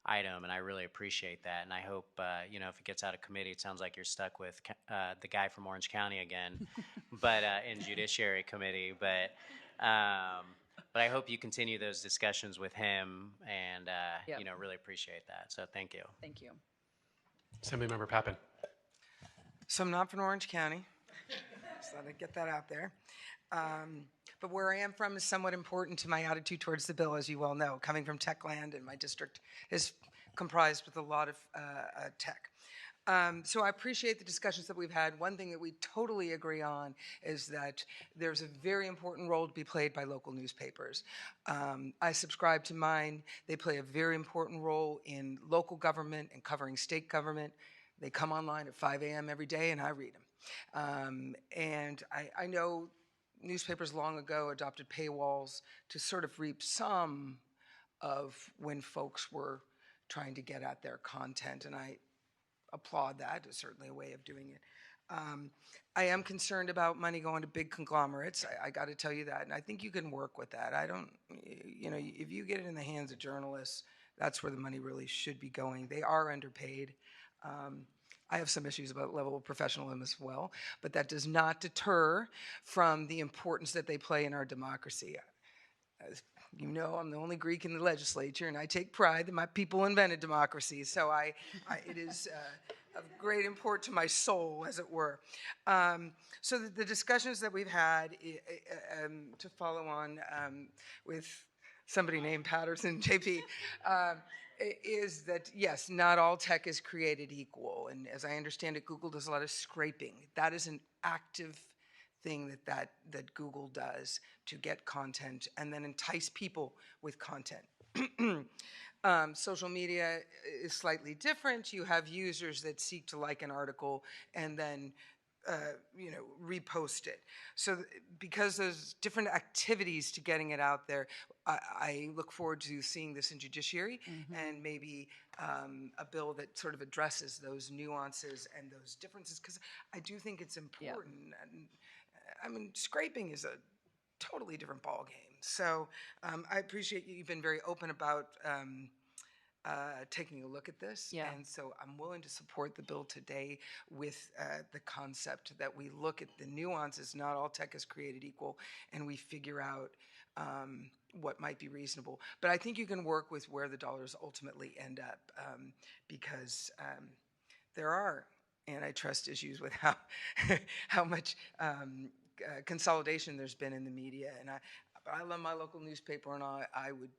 item, and I really appreciate that. And I hope, if it gets out of committee, it sounds like you're stuck with the guy from Orange County again, but in Judiciary Committee. But I hope you continue those discussions with him, and really appreciate that. So thank you. Thank you. Assemblymember Pappen. So I'm not from Orange County. Just thought I'd get that out there. But where I am from is somewhat important to my attitude towards the bill, as you well know. Coming from tech land, and my district is comprised with a lot of tech. So I appreciate the discussions that we've had. One thing that we totally agree on is that there's a very important role to be played by local newspapers. I subscribe to mine. They play a very important role in local government and covering state government. They come online at 5 a.m. every day, and I read them. And I know newspapers long ago adopted paywalls to sort of reap some of when folks were trying to get at their content, and I applaud that. It's certainly a way of doing it. I am concerned about money going to big conglomerates. I got to tell you that, and I think you can work with that. I don't, if you get it in the hands of journalists, that's where the money really should be going. They are underpaid. I have some issues about level of professionalism as well, but that does not deter from the importance that they play in our democracy. As you know, I'm the only Greek in the legislature, and I take pride that my people invented democracy. So it is of great import to my soul, as it were. So the discussions that we've had, to follow on with somebody named Patterson, JP, is that, yes, not all tech is created equal. And as I understand it, Google does a lot of scraping. That is an active thing that Google does to get content and then entice people with content. Social media is slightly different. You have users that seek to like an article and then repost it. So because there's different activities to getting it out there, I look forward to seeing this in Judiciary, mm-hmm. and maybe a bill that sort of addresses those nuances and those differences, because I do think it's important. Yeah. And, I mean, scraping is a totally different ballgame. So I appreciate you've been very open about taking a look at this. Yeah. And so I'm willing to support the bill today with the concept that we look at the nuances. Not all tech is created equal, and we figure out what might be reasonable. But I think you can work with where the dollars ultimately end up, because there are antitrust issues with how how much consolidation there's been in the media. And I love my local newspaper, and I would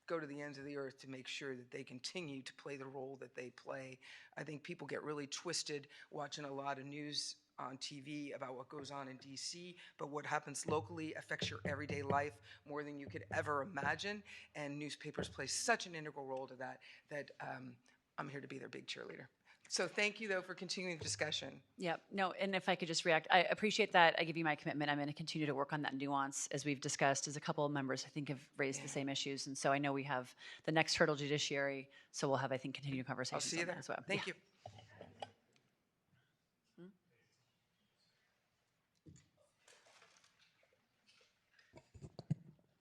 go to the ends of the earth to make sure that they continue to play the role that they play. I think people get really twisted watching a lot of news on TV about what goes on in DC, but what happens locally affects your everyday life more than you could ever imagine, and newspapers play such an integral role to that I'm here to be their big cheerleader. So thank you, though, for continuing the discussion. Yep. No, and if I could just react, I appreciate that. I give you my commitment. I'm going to continue to work on that nuance, as we've discussed, as a couple of members, I think, have raised the same issues. And so I know we have the next hurdle, judiciary, so we'll have, I think, continued conversations I'll see you on there that as well. Thank you.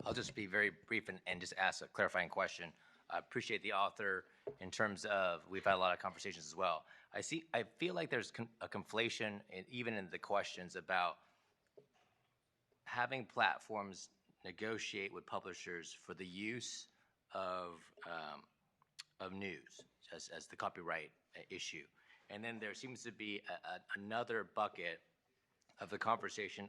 I'll just be very brief and just ask a clarifying question. I appreciate the author in terms of, we've had a lot of conversations as well. I feel like there's a conflation, even in the questions, about having platforms negotiate with publishers for the use of news as the copyright issue. And then there seems to be another bucket of the conversation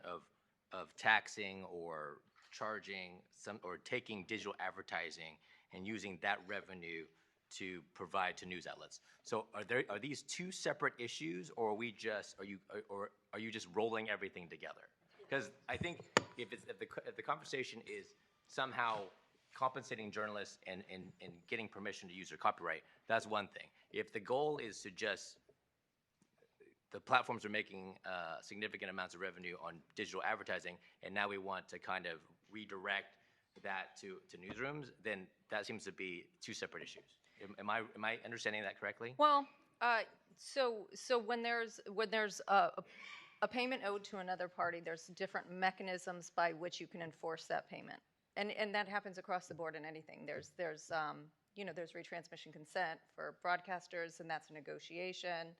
of taxing or charging or taking digital advertising and using that revenue to provide to news outlets. So are these two separate issues, or are you just rolling everything together? Because I think if the conversation is somehow compensating journalists and getting permission to use their copyright, that's one thing. If the goal is to just, the platforms are making significant amounts of revenue on digital advertising, and now we want to kind of redirect that to newsrooms, then that seems to be two separate issues. Am I understanding that correctly? Well, so when there's a payment owed to another party, there's different mechanisms by which you can enforce that payment, and that happens across the board in anything. There's retransmission consent for broadcasters, and that's a negotiation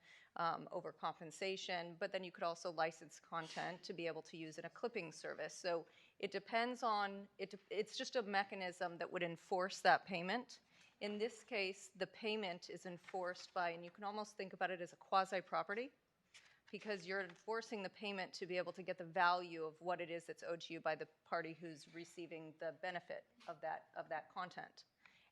over compensation. But then you could also license content to be able to use in a clipping service. So it depends on it. It's just a mechanism that would enforce that payment. In this case, the payment is enforced by, and you can almost think about it as a quasi-property, because you're enforcing the payment to be able to get the value of what it is that's owed to you by the party who's receiving the benefit of that content.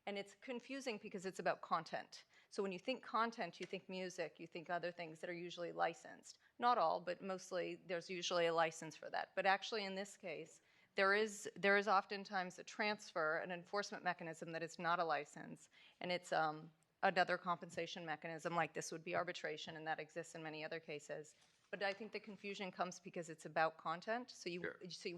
And it's confusing because it's about content. So when you think content, you think music, you think other things that are usually licensed. Not all, but mostly there's usually a license for that. But actually in this case, there is oftentimes a transfer, an enforcement mechanism that is not a license, and it's another compensation mechanism, like this would be arbitration, and that exists in many other cases. But I think the confusion comes because it's about content, so you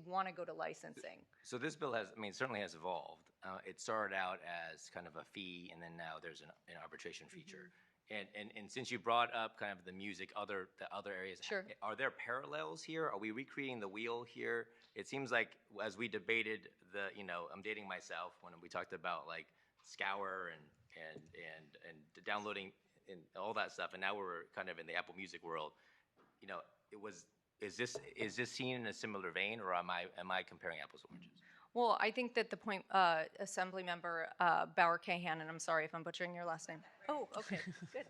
want to go to licensing. So this bill certainly has evolved. It started out as kind of a fee, and then now there's an arbitration feature. And since you brought up kind of the music, the other areas, sure. Are there parallels here? Are we recreating the wheel here? It seems like as we debated I'm dating myself when we talked about like Scour and downloading and all that stuff, and now we're kind of in the Apple Music world. Is this seen in a similar vein, or am I comparing apples and oranges? Well, I think that the point, Assemblymember Bauer-Cahan, and I'm sorry if I'm butchering your last name. Oh, okay, good.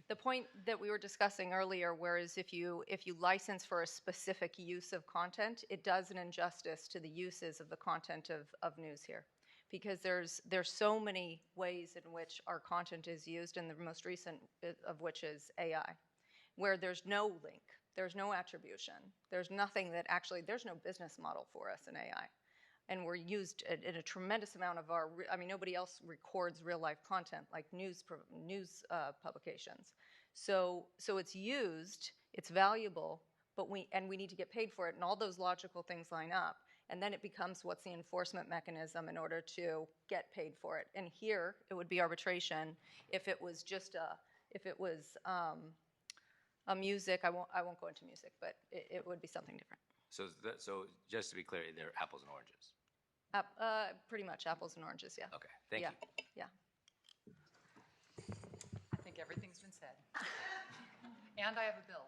The point that we were discussing earlier, whereas if you license for a specific use of content, it does an injustice to the uses of the content of news here, because there's so many ways in which our content is used, and the most recent of which is AI, where there's no link. There's no attribution. There's nothing that actually, there's no business model for us in AI. And we're used in a tremendous amount of nobody else records real life content like news publications. So it's used, it's valuable, but we need to get paid for it, and all those logical things line up. And then it becomes, what's the enforcement mechanism in order to get paid for it? And here, it would be arbitration. If it was a music, I won't go into music, but it would be something different. So just to be clear, they're apples and oranges. Pretty much apples and oranges, yeah. Okay, thank you. Yeah. I think everything's been said. And I have a bill.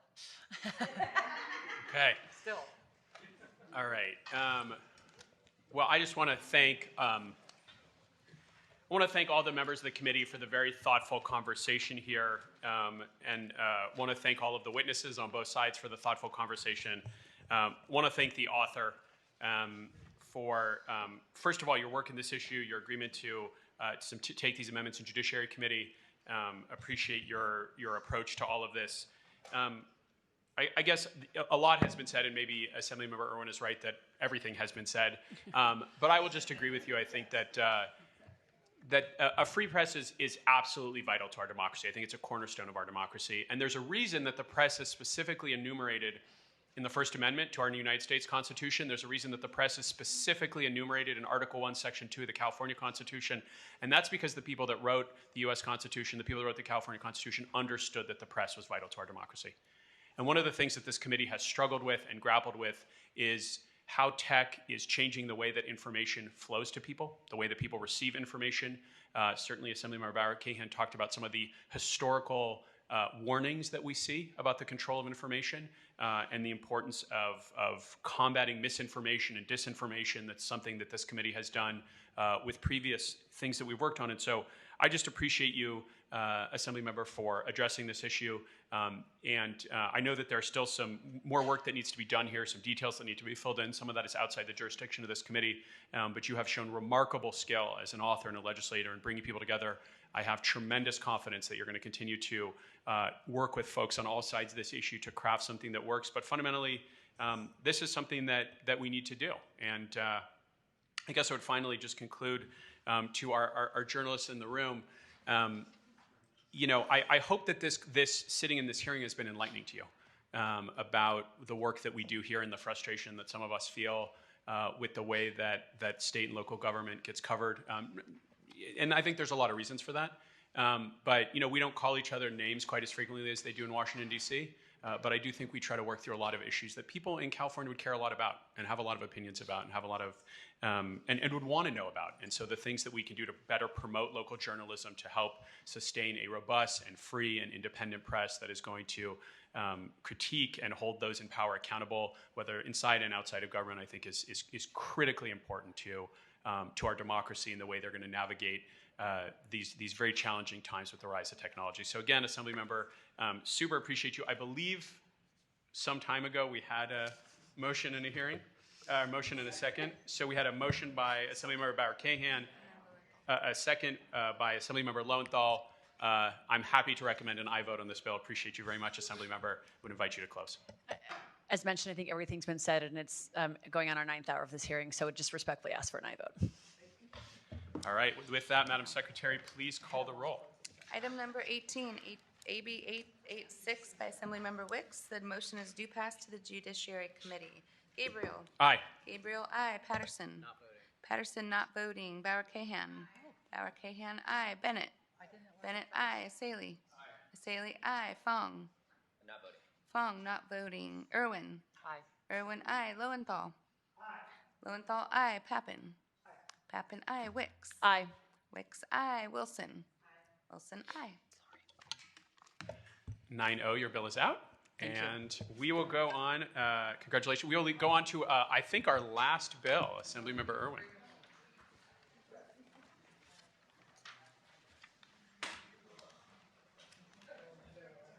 Okay. Still. All right. Well, I just want to thank I want to thank all the members of the committee for the very thoughtful conversation here, and want to thank all of the witnesses on both sides for the thoughtful conversation. Want to thank the author for, first of all, your work in this issue, your agreement to take these amendments in Judiciary Committee. Appreciate your approach to all of this. I guess a lot has been said, and maybe Assemblymember Irwin is right that everything has been said. But I will just agree with you. I think that a free press is absolutely vital to our democracy. I think it's a cornerstone of our democracy. And there's a reason that the press is specifically enumerated in the First Amendment to our United States Constitution. There's a reason that the press is specifically enumerated in Article 1, Section 2 of the California Constitution. And that's because the people that wrote the US Constitution, the people that wrote the California Constitution, understood that the press was vital to our democracy. And one of the things that this committee has struggled with and grappled with is how tech is changing the way that information flows to people, the way that people receive information. Certainly, Assemblymember Bauer-Cahan talked about some of the historical warnings that we see about the control of information and the importance of combating misinformation and disinformation. That's something that this committee has done with previous things that we've worked on. And so I just appreciate you, Assemblymember, for addressing this issue. I know that there's still some more work that needs to be done here, some details that need to be filled in. Some of that is outside the jurisdiction of this committee, but you have shown remarkable skill as an author and a legislator in bringing people together. I have tremendous confidence that you're going to continue to work with folks on all sides of this issue to craft something that works. But fundamentally, this is something that we need to do. And I guess I would finally just conclude to our journalists in the room. I hope that this sitting in this hearing has been enlightening to you about the work that we do here and the frustration that some of us feel with the way that state and local government gets covered. And I think there's a lot of reasons for that. But we don't call each other names quite as frequently as they do in Washington, D.C. But I do think we try to work through a lot of issues that people in California would care a lot about and have a lot of opinions about and have a lot of and would want to know about. And so the things that we can do to better promote local journalism to help sustain a robust and free and independent press that is going to critique and hold those in power accountable, whether inside and outside of government, I think is critically important to our democracy and the way they're going to navigate these very challenging times with the rise of technology. So again, Assemblymember, super appreciate you. I believe some time ago we had a motion in a hearing, motion in a second. So we had a motion by Assemblymember Bauer-Cahan, a second by Assemblymember Lowenthal. I'm happy to recommend an aye vote on this bill. Appreciate you very much, Assemblymember. Would invite you to close. As mentioned, I think everything's been said, and it's going on our 9th hour of this hearing, so just respectfully ask for an aye vote. All right. With that, Madam Secretary, please call the roll. Item number 18, AB 886 by Assemblymember Wicks. The motion is due pass to the Judiciary Committee. Gabriel. Aye. Gabriel, aye. Patterson. Not voting. Patterson, not voting. Bauer-Cahan. Bauer-Cahan, aye. Bennett. Bennett, aye. Saley. Saley, aye. Fong. Not voting. Fong, not voting. Irwin. Aye. Irwin, aye. Lowenthal. Aye. Lowenthal, aye. Pappen. Pappen, aye. Wicks. Aye. Wicks, aye. Wilson. Wilson, aye. 9-0, your bill is out. Thank and we will go on, congratulations, we will go on to, I think, our last bill, Assemblymember Irwin.